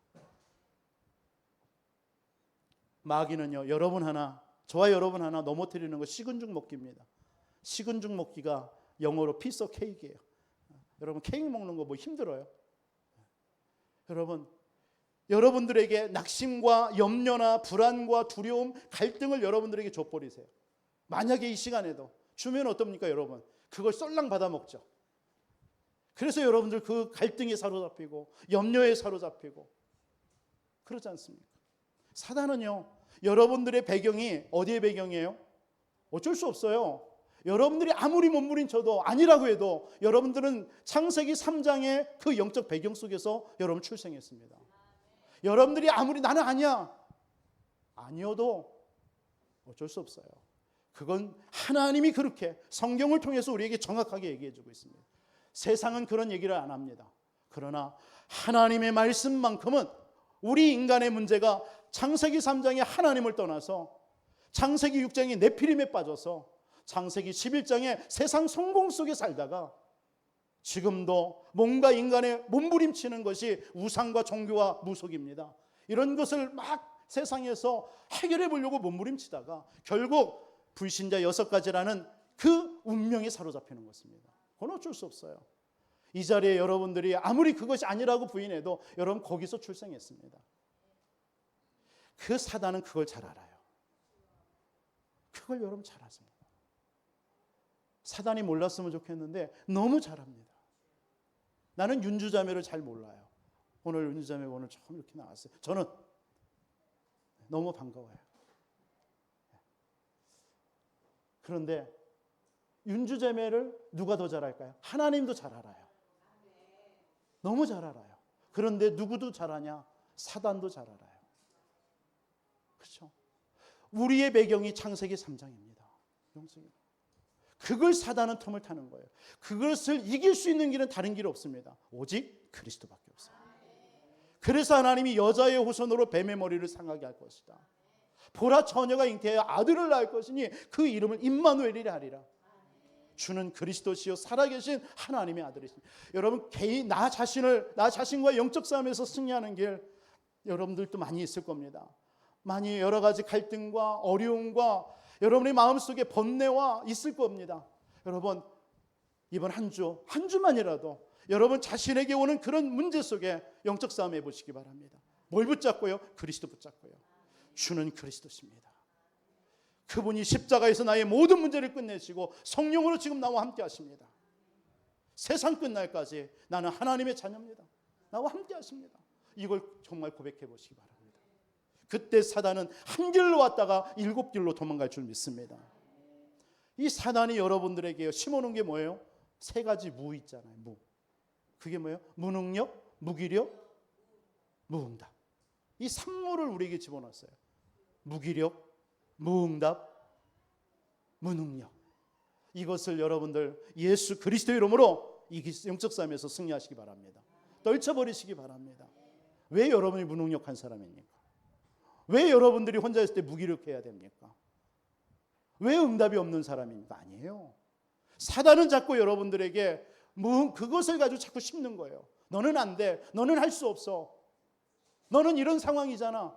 마귀는요, 여러분 하나, 저와 여러분 하나 넘어뜨리는 거 식은 죽 먹기입니다. 식은 죽 먹기가 영어로 piece of cake이에요. 여러분, 케이크 먹는 거 뭐 힘들어요? 여러분, 여러분들에게 낙심과 염려나 불안과 두려움, 갈등을 여러분들에게 줘버리세요. 만약에 이 시간에도 주면 어떻습니까, 여러분? 그걸 썰랑 받아 먹죠. 그래서 여러분들 그 갈등에 사로잡히고 염려에 사로잡히고 그러지 않습니까? 사단은요, 여러분들의 배경이 어디의 배경이에요? 어쩔 수 없어요. 여러분들이 아무리 몸부림쳐도 아니라고 해도 여러분들은 창세기 3장의 그 영적 배경 속에서 여러분 출생했습니다. 여러분들이 아무리 나는 아니야, 아니어도 어쩔 수 없어요. 그건 하나님이 그렇게 성경을 통해서 우리에게 정확하게 얘기해 주고 있습니다. 세상은 그런 얘기를 안 합니다. 그러나 하나님의 말씀만큼은 우리 인간의 문제가 창세기 3장의 하나님을 떠나서 창세기 6장의 네피림에 빠져서 창세기 11장의 세상 성공 속에 살다가 지금도 뭔가 인간의 몸부림치는 것이 우상과 종교와 무속입니다. 이런 것을 막 세상에서 해결해 보려고 몸부림치다가 결국 불신자 6가지라는 그 운명에 사로잡히는 것입니다. 그건 어쩔 수 없어요. 이 자리에 여러분들이 아무리 그것이 아니라고 부인해도 여러분 거기서 출생했습니다. 그 사단은 그걸 잘 알아요. 그걸 여러분 잘 아십니다. 사단이 몰랐으면 좋겠는데 너무 잘합니다. 나는 윤주자매를 잘 몰라요. 오늘 윤주자매가 오늘 처음 이렇게 나왔어요. 저는 너무 반가워요. 그런데 윤주자매를 누가 더 잘 알까요? 하나님도 잘 알아요. 너무 잘 알아요. 그런데 누구도 잘 아냐? 사단도 잘 알아요. 그렇죠? 우리의 배경이 창세기 3장입니다. 영적인. 그걸 사단은 틈을 타는 거예요. 그것을 이길 수 있는 길은 다른 길이 없습니다. 오직 그리스도밖에 없어요. 그래서 하나님이 여자의 후손으로 뱀의 머리를 상하게 할 것이다. 보라, 처녀가 잉태하여 아들을 낳을 것이니 그 이름을 임마누엘이라 하리라. 주는 그리스도시요 살아계신 하나님의 아들이십니다. 여러분, 개인 나 자신과 영적 싸움에서 승리하는 길 여러분들도 많이 있을 겁니다. 많이 여러 가지 갈등과 어려움과 여러분의 마음속에 번뇌와 있을 겁니다. 여러분, 이번 한 주만이라도 여러분 자신에게 오는 그런 문제 속에 영적 싸움 해보시기 바랍니다. 뭘 붙잡고요? 그리스도 붙잡고요. 주는 그리스도십니다. 그분이 십자가에서 나의 모든 문제를 끝내시고 성령으로 지금 나와 함께 하십니다. 세상 끝날까지 나는 하나님의 자녀입니다. 나와 함께 하십니다. 이걸 정말 고백해 보시기 바랍니다. 그때 사단은 한 길로 왔다가 7길로 도망갈 줄 믿습니다. 이 사단이 여러분들에게 심어놓은 게 뭐예요? 세 가지 무 있잖아요. 무. 그게 뭐예요? 무능력, 무기력, 무응답. 이 3무를 우리에게 집어넣었어요. 무기력, 무응답, 무능력. 이것을 여러분들 예수 그리스도의 이름으로 이 영적 싸움에서 승리하시기 바랍니다. 떨쳐버리시기 바랍니다. 왜 여러분이 무능력한 사람입니까? 왜 여러분들이 혼자 있을 때 무기력해야 됩니까? 왜 응답이 없는 사람입니까? 아니에요. 사단은 자꾸 여러분들에게 그것을 가지고 자꾸 심는 거예요. 너는 안 돼. 너는 할 수 없어. 너는 이런 상황이잖아.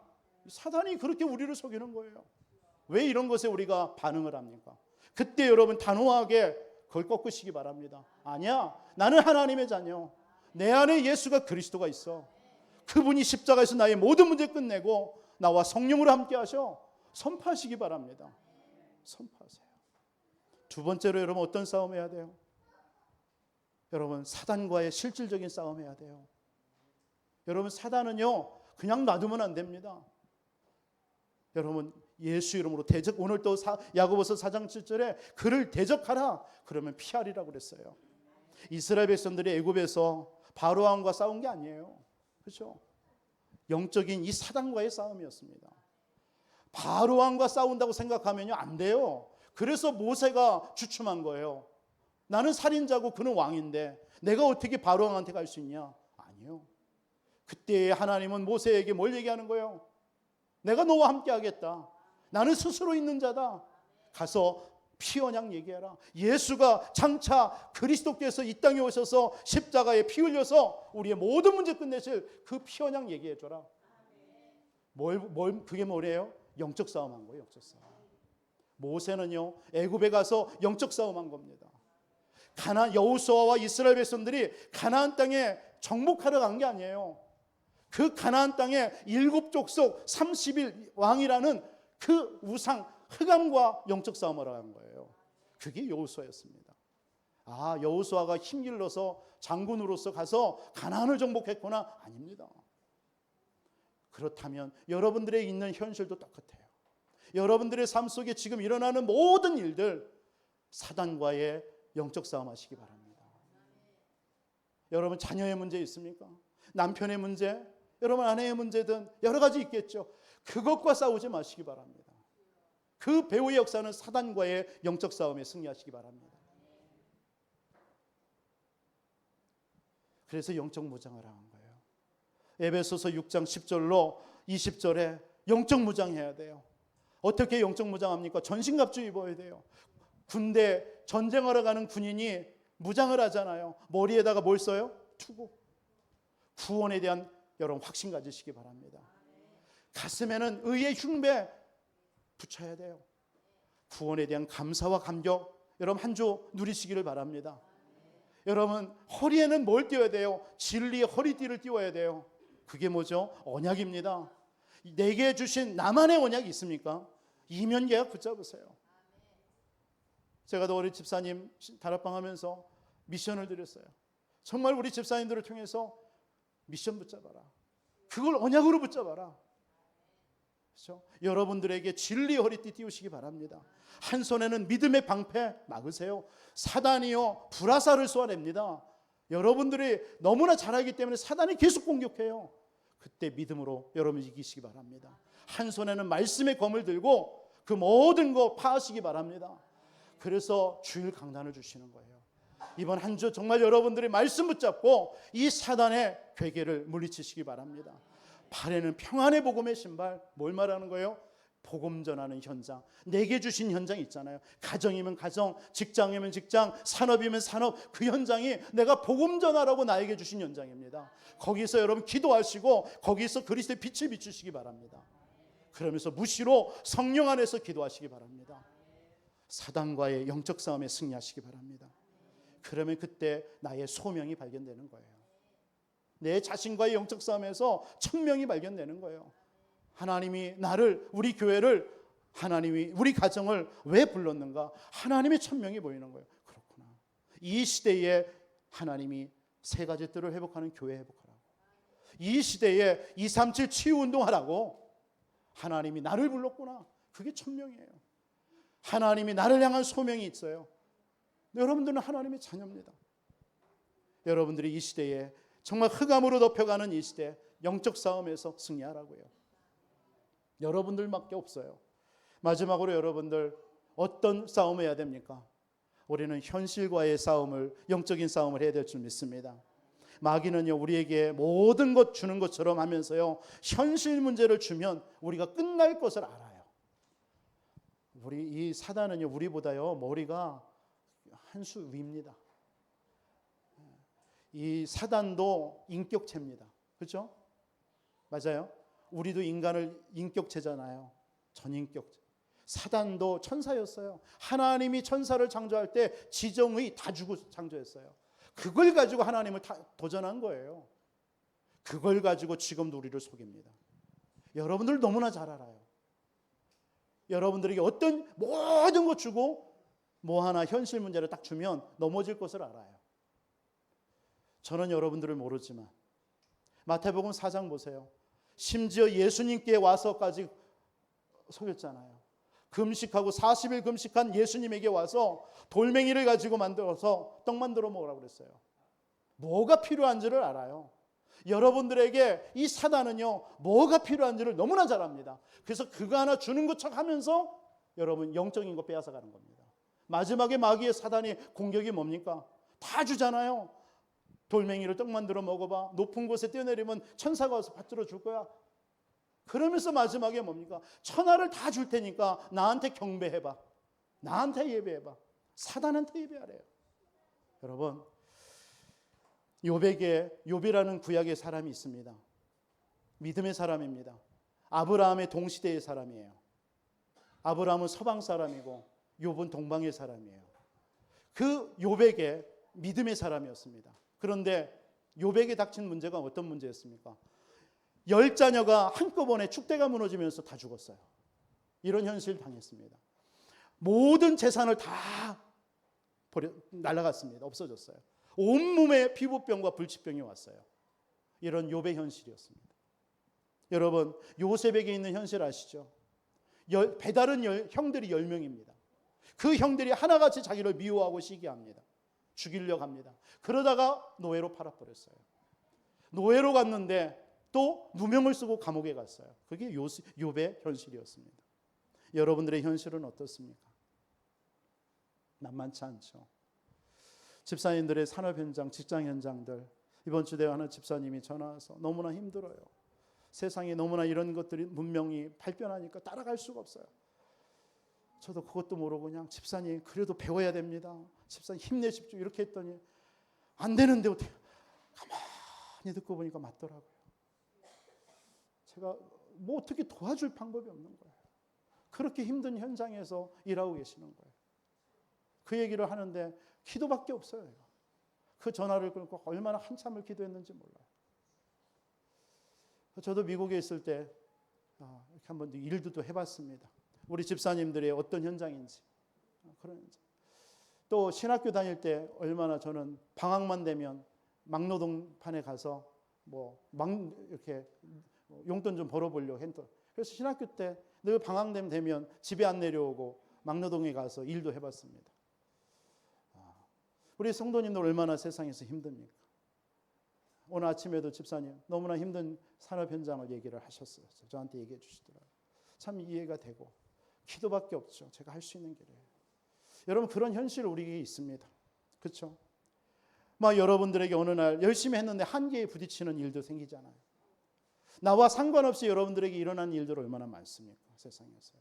사단이 그렇게 우리를 속이는 거예요. 왜 이런 것에 우리가 반응을 합니까? 그때 여러분 단호하게 그걸 꺾으시기 바랍니다. 아니야. 나는 하나님의 자녀. 내 안에 예수가 그리스도가 있어. 그분이 십자가에서 나의 모든 문제 끝내고 나와 성령으로 함께 하셔. 선포하시기 바랍니다. 선포하세요. 두 번째로 여러분 어떤 싸움 해야 돼요? 여러분 사단과의 실질적인 싸움 해야 돼요. 여러분 사단은요 그냥 놔두면 안 됩니다. 여러분 예수 이름으로 대적, 오늘 또 야고보서 4장 7절에 그를 대적하라 그러면 피하리라고 그랬어요. 이스라엘 백성들이 애굽에서 바로 왕과 싸운 게 아니에요. 그렇죠? 영적인 이 사단과의 싸움이었습니다. 바로 왕과 싸운다고 생각하면요 안 돼요. 그래서 모세가 주춤한 거예요. 나는 살인자고 그는 왕인데 내가 어떻게 바로 왕한테 갈 수 있냐? 아니요. 그때 하나님은 모세에게 뭘 얘기하는 거예요? 내가 너와 함께 하겠다. 나는 스스로 있는 자다. 가서 피 언약 얘기해라. 예수가 장차 그리스도께서 이 땅에 오셔서 십자가에 피 흘려서 우리의 모든 문제 끝내실 그 피 언약 얘기해줘라. 그게 뭐래요? 영적 싸움한 거예요. 영적 싸움. 모세는요 애굽에 가서 영적 싸움한 겁니다. 여호수아와 이스라엘 백성들이 가나안 땅에 정복하러 간 게 아니에요. 그 가나안 땅에 7족속 30일 왕이라는 그 우상 흑암과 영적 싸움을 한 거예요. 그게 여호수아였습니다. 아, 여호수아가 힘길러서 장군으로서 가서 가나안을 정복했구나? 아닙니다. 그렇다면 여러분들의 있는 현실도 똑같아요. 여러분들의 삶 속에 지금 일어나는 모든 일들 사단과의 영적 싸움 하시기 바랍니다. 여러분 자녀의 문제 있습니까? 남편의 문제, 여러분 아내의 문제든 여러 가지 있겠죠. 그것과 싸우지 마시기 바랍니다. 그 배후의 역사는 사단과의 영적 싸움에 승리하시기 바랍니다. 그래서 영적 무장을 한 거예요. 에베소서 6장 10절로 20절에 영적 무장해야 돼요. 어떻게 영적 무장합니까? 전신갑주 입어야 돼요. 군대 전쟁하러 가는 군인이 무장을 하잖아요. 머리에다가 뭘 써요? 투구. 구원에 대한 여러분 확신 가지시기 바랍니다. 가슴에는 의의 흉배 붙여야 돼요. 구원에 대한 감사와 감격 여러분 한 주 누리시기를 바랍니다. 여러분 허리에는 뭘 띄워야 돼요? 진리의 허리띠를 띄워야 돼요. 그게 뭐죠? 언약입니다. 내게 주신 나만의 언약이 있습니까? 이면계약 붙잡으세요. 제가 또 우리 집사님 다락방 하면서 미션을 드렸어요. 정말 우리 집사님들을 통해서 미션 붙잡아라. 그걸 언약으로 붙잡아라. 그렇죠? 여러분들에게 진리의 허리띠 띄우시기 바랍니다. 한 손에는 믿음의 방패 막으세요. 사단이요 불화살을 쏘아냅니다. 여러분들이 너무나 잘하기 때문에 사단이 계속 공격해요. 그때 믿음으로 여러분 이기시기 바랍니다. 한 손에는 말씀의 검을 들고 그 모든 거 파하시기 바랍니다. 그래서 주일 강단을 주시는 거예요. 이번 한 주 정말 여러분들이 말씀 붙잡고 이 사단의 괴계를 물리치시기 바랍니다. 발에는 평안의 복음의 신발. 뭘 말하는 거예요? 복음 전하는 현장. 내게 주신 현장 있잖아요. 가정이면 가정, 직장이면 직장, 산업이면 산업. 그 현장이 내가 복음 전하라고 나에게 주신 현장입니다. 거기서 여러분 기도하시고 거기서 그리스도의 빛을 비추시기 바랍니다. 그러면서 무시로 성령 안에서 기도하시기 바랍니다. 사단과의 영적 싸움에 승리하시기 바랍니다. 그러면 그때 나의 소명이 발견되는 거예요. 내 자신과의 영적 싸움에서 청명이 발견되는 거예요. 하나님이 나를, 우리 교회를, 하나님이 우리 가정을 왜 불렀는가? 하나님의 천명이 보이는 거예요. 그렇구나. 이 시대에 하나님이 세 가지 뜰을 회복하는 교회 회복하라고, 이 시대에 237 치유운동하라고 하나님이 나를 불렀구나. 그게 천명이에요. 하나님이 나를 향한 소명이 있어요. 여러분들은 하나님의 자녀입니다. 여러분들이 이 시대에 정말 흑암으로 덮여가는 이 시대 영적 싸움에서 승리하라고요. 여러분들밖에 없어요. 마지막으로 여러분들 어떤 싸움을 해야 됩니까? 우리는 현실과의 싸움을, 영적인 싸움을 해야 될 줄 믿습니다. 마귀는요, 우리에게 모든 것 주는 것처럼 하면서요, 현실 문제를 주면 우리가 끝날 것을 알아요. 이 사단은요, 우리보다요 머리가 한 수 위입니다. 이 사단도 인격체입니다. 그렇죠? 맞아요? 우리도 인간을 인격체잖아요. 전인격체. 사단도 천사였어요. 하나님이 천사를 창조할 때 지정의 다 주고 창조했어요. 그걸 가지고 하나님을 도전한 거예요. 그걸 가지고 지금도 우리를 속입니다. 여러분들 너무나 잘 알아요. 여러분들에게 어떤 모든 것 주고 뭐 하나 현실 문제를 딱 주면 넘어질 것을 알아요. 저는 여러분들을 모르지만 마태복음 4장 보세요. 심지어 예수님께 와서까지 속였잖아요. 금식하고 40일 금식한 예수님에게 와서 돌멩이를 가지고 만들어서 떡 만들어 먹으라고 그랬어요. 뭐가 필요한지를 알아요. 여러분들에게 이 사단은요, 뭐가 필요한지를 너무나 잘 압니다. 그래서 그거 하나 주는 것처럼 하면서 여러분 영적인 거 빼앗아 가는 겁니다. 마지막에 마귀의 사단이 공격이 뭡니까? 다 주잖아요. 돌멩이를 떡 만들어 먹어봐. 높은 곳에 뛰어내리면 천사가 와서 받들어 줄 거야. 그러면서 마지막에 뭡니까? 천하를 다 줄 테니까 나한테 경배해봐. 나한테 예배해봐. 사단한테 예배하래요. 여러분, 욥이라는 구약의 사람이 있습니다. 믿음의 사람입니다. 아브라함의 동시대의 사람이에요. 아브라함은 서방 사람이고 욥은 동방의 사람이에요. 그 욥에게 믿음의 사람이었습니다. 그런데 욥에게 닥친 문제가 어떤 문제였습니까? 10자녀가 한꺼번에 축대가 무너지면서 다 죽었어요. 이런 현실을 당했습니다. 모든 재산을 다 날아갔습니다. 없어졌어요. 온몸에 피부병과 불치병이 왔어요. 이런 욥의 현실이었습니다. 여러분, 요셉에게 있는 현실 아시죠? 배다른 형들이 10명입니다. 그 형들이 하나같이 자기를 미워하고 시기합니다. 죽이려고 합니다. 그러다가 노예로 팔아버렸어요. 노예로 갔는데 또 누명을 쓰고 감옥에 갔어요. 그게 욥의 현실이었습니다. 여러분들의 현실은 어떻습니까? 만만치 않죠. 집사님들의 산업 현장, 직장 현장들, 이번 주에 하는 집사님이 전화 와서 너무나 힘들어요. 세상에 너무나 이런 것들이 문명이 발전하니까 따라갈 수가 없어요. 저도 그것도 모르고 그냥 집사님 그래도 배워야 됩니다. 집사님 힘내십시오. 이렇게 했더니 안 되는데 어떻게, 가만히 듣고 보니까 맞더라고요. 제가 뭐 어떻게 도와줄 방법이 없는 거예요. 그렇게 힘든 현장에서 일하고 계시는 거예요. 그 얘기를 하는데 기도밖에 없어요. 그 전화를 끊고 얼마나 한참을 기도했는지 몰라요. 저도 미국에 있을 때 이렇게 한번 일도 또 해봤습니다. 우리 집사님들의 어떤 현장인지. 그런 현장. 또 신학교 다닐 때 얼마나 저는 방학만 되면 막노동판에 가서 이렇게 용돈 좀 벌어보려고 했던. 그래서 신학교 때 늘 방학 되면 집에 안 내려오고 막노동에 가서 일도 해봤습니다. 우리 성도님들 얼마나 세상에서 힘듭니까? 오늘 아침에도 집사님 너무나 힘든 산업 현장을 얘기를 하셨어요. 저한테 얘기해 주시더라고요. 참 이해가 되고 기도밖에 없죠. 제가 할 수 있는 길이에요. 여러분 그런 현실 우리에게 있습니다. 그렇죠? 막 여러분들에게 어느 날 열심히 했는데 한계에 부딪히는 일도 생기잖아요. 나와 상관없이 여러분들에게 일어난 일들 얼마나 많습니까? 세상에서.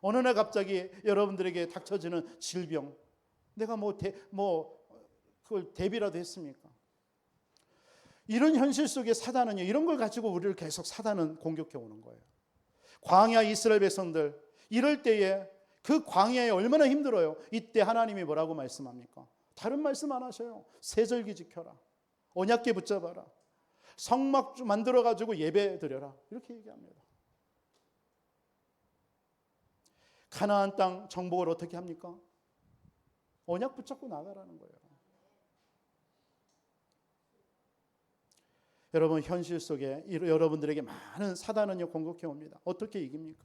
어느 날 갑자기 여러분들에게 닥쳐지는 질병. 내가 그걸 대비라도 했습니까? 이런 현실 속에 사단은요, 이런 걸 가지고 우리를 계속 사단은 공격해 오는 거예요. 광야 이스라엘 백성들, 이럴 때에 그 광야에 얼마나 힘들어요. 이때 하나님이 뭐라고 말씀합니까? 다른 말씀 안 하셔요. 세절기 지켜라. 언약궤 붙잡아라. 성막 만들어가지고 예배 드려라. 이렇게 얘기합니다. 가나안 땅 정복을 어떻게 합니까? 언약 붙잡고 나가라는 거예요. 여러분 현실 속에 여러분들에게 많은 사단은요 공격해 옵니다. 어떻게 이깁니까?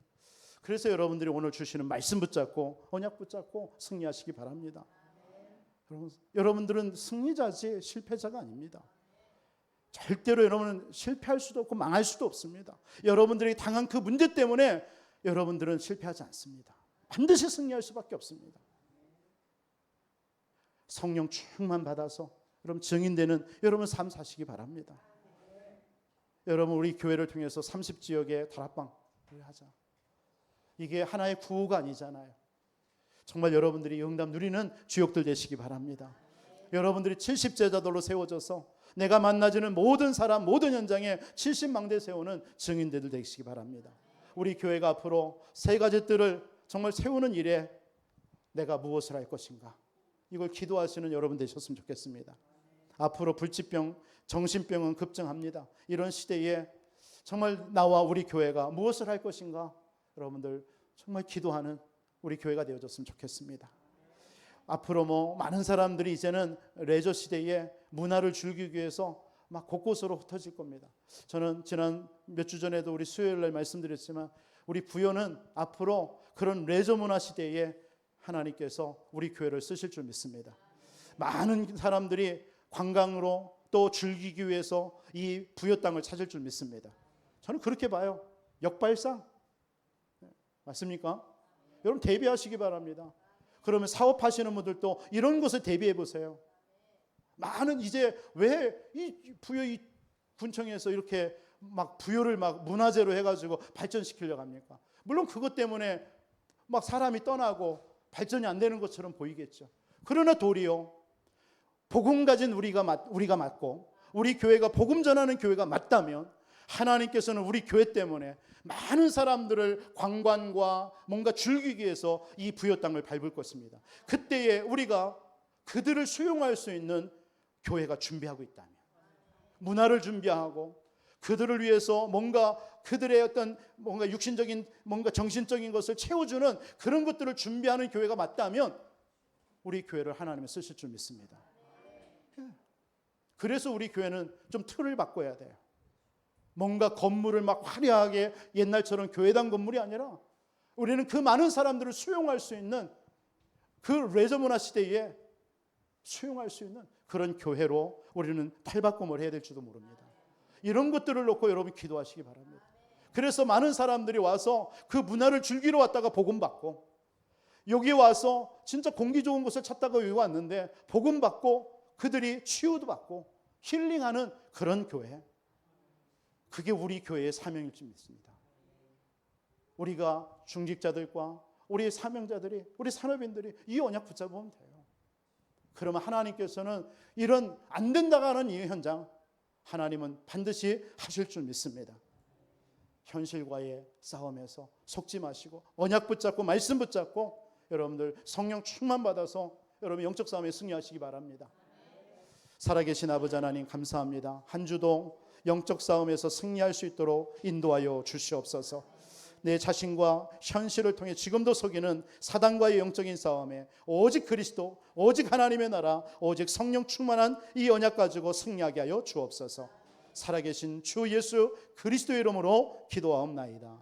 그래서 여러분들이 오늘 주시는 말씀 붙잡고 언약 붙잡고 승리하시기 바랍니다. 여러분들은 승리자지 실패자가 아닙니다. 절대로 여러분은 실패할 수도 없고 망할 수도 없습니다. 여러분들이 당한 그 문제 때문에 여러분들은 실패하지 않습니다. 반드시 승리할 수밖에 없습니다. 성령 충만 받아서 여러분 증인되는 여러분 삶 사시기 바랍니다. 여러분 우리 교회를 통해서 30지역에 다락방을 하자. 이게 하나의 구호가 아니잖아요. 정말 여러분들이 응답 누리는 주역들 되시기 바랍니다. 여러분들이 70제자들로 세워져서 내가 만나지는 모든 사람 모든 현장에 70망대 세우는 증인들 되시기 바랍니다. 우리 교회가 앞으로 세 가지 뜰을 정말 세우는 일에 내가 무엇을 할 것인가, 이걸 기도하시는 여러분 되셨으면 좋겠습니다. 앞으로 불치병, 정신병은 급증합니다. 이런 시대에 정말 나와 우리 교회가 무엇을 할 것인가, 여러분들 정말 기도하는 우리 교회가 되어졌으면 좋겠습니다. 앞으로 많은 사람들이 이제는 레저 시대에 문화를 즐기기 위해서 막 곳곳으로 흩어질 겁니다. 저는 지난 몇 주 전에도 우리 수요일 날 말씀드렸지만 우리 부여는 앞으로 그런 레저 문화 시대에 하나님께서 우리 교회를 쓰실 줄 믿습니다. 많은 사람들이 관광으로 또 즐기기 위해서 이 부여 땅을 찾을 줄 믿습니다. 저는 그렇게 봐요. 역발상. 맞습니까? 여러분 대비하시기 바랍니다. 그러면 사업하시는 분들도 이런 것을 대비해 보세요. 많은 이제 왜 이 부여 이 군청에서 이렇게 막 부여를 막 문화재로 해가지고 발전시키려고 합니까? 물론 그것 때문에 막 사람이 떠나고 발전이 안 되는 것처럼 보이겠죠. 그러나 도리어 복음 가진 우리가 맞고 우리 교회가 복음 전하는 교회가 맞다면 하나님께서는 우리 교회 때문에 많은 사람들을 관광과 뭔가 즐기기 위해서 이 부여 땅을 밟을 것입니다. 그때에 우리가 그들을 수용할 수 있는 교회가 준비하고 있다면, 문화를 준비하고 그들을 위해서 뭔가 그들의 어떤 뭔가 육신적인 뭔가 정신적인 것을 채워주는 그런 것들을 준비하는 교회가 맞다면 우리 교회를 하나님이 쓰실 줄 믿습니다. 그래서 우리 교회는 좀 틀을 바꿔야 돼요. 뭔가 건물을 막 화려하게 옛날처럼 교회당 건물이 아니라 우리는 그 많은 사람들을 수용할 수 있는 그 레저 문화 시대에 수용할 수 있는 그런 교회로 우리는 탈바꿈을 해야 될지도 모릅니다. 이런 것들을 놓고 여러분 기도하시기 바랍니다. 그래서 많은 사람들이 와서 그 문화를 즐기러 왔다가 복음 받고, 여기 와서 진짜 공기 좋은 곳을 찾다가 여기 왔는데 복음 받고 그들이 치유도 받고 힐링하는 그런 교회, 그게 우리 교회의 사명일 줄 믿습니다. 우리가 중직자들과 우리 사명자들이, 우리 산업인들이 이 언약 붙잡으면 돼요. 그러면 하나님께서는 이런 안 된다고 하는 이 현장 하나님은 반드시 하실 줄 믿습니다. 현실과의 싸움에서 속지 마시고 언약 붙잡고 말씀 붙잡고 여러분들 성령 충만 받아서 여러분 영적 싸움에 승리하시기 바랍니다. 살아계신 아버지 하나님 감사합니다. 한 주도 영적 싸움에서 승리할 수 있도록 인도하여 주시옵소서. 내 자신과 현실을 통해 지금도 속이는 사단과의 영적인 싸움에 오직 그리스도, 오직 하나님의 나라, 오직 성령 충만한 이 언약 가지고 승리하게 하여 주옵소서. 살아계신 주 예수 그리스도의 이름으로 기도하옵나이다.